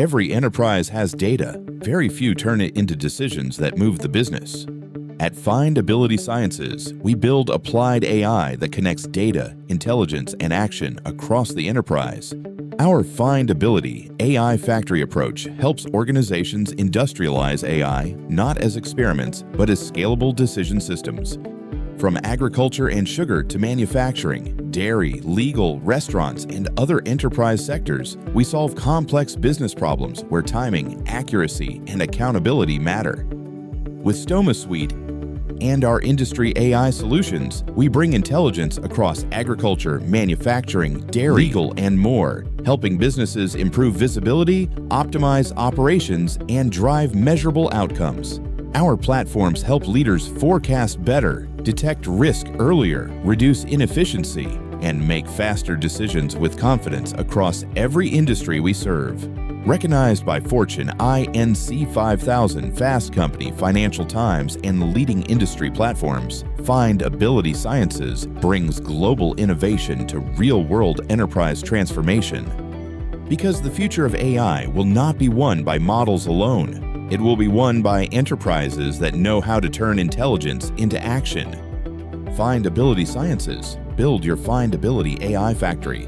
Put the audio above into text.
every enterprise has data, very few turn it into decisions that move the business. At Findability Sciences, we build applied AI that connects data, intelligence, and action across the enterprise. Our Findability AI Factory approach helps organizations industrialize AI not as experiments, but as scalable decision systems. From agriculture and sugar to manufacturing, dairy, legal, restaurants, and other enterprise sectors, we solve complex business problems where timing, accuracy, and accountability matter. With Stoma Suite and our industry AI solutions, we bring intelligence across agriculture, manufacturing, dairy, legal, and more, helping businesses improve visibility, optimize operations, and drive measurable outcomes. Our platforms help leaders forecast better, detect risk earlier, reduce inefficiency, and make faster decisions with confidence across every industry we serve. Recognized by Fortune Inc. 5000, Fast Company, Financial Times, and leading industry platforms, Findability Sciences brings global innovation to real-world enterprise transformation. Because the future of AI will not be won by models alone. It will be won by enterprises that know how to turn intelligence into action. Findability Sciences. Build your Findability AI Factory.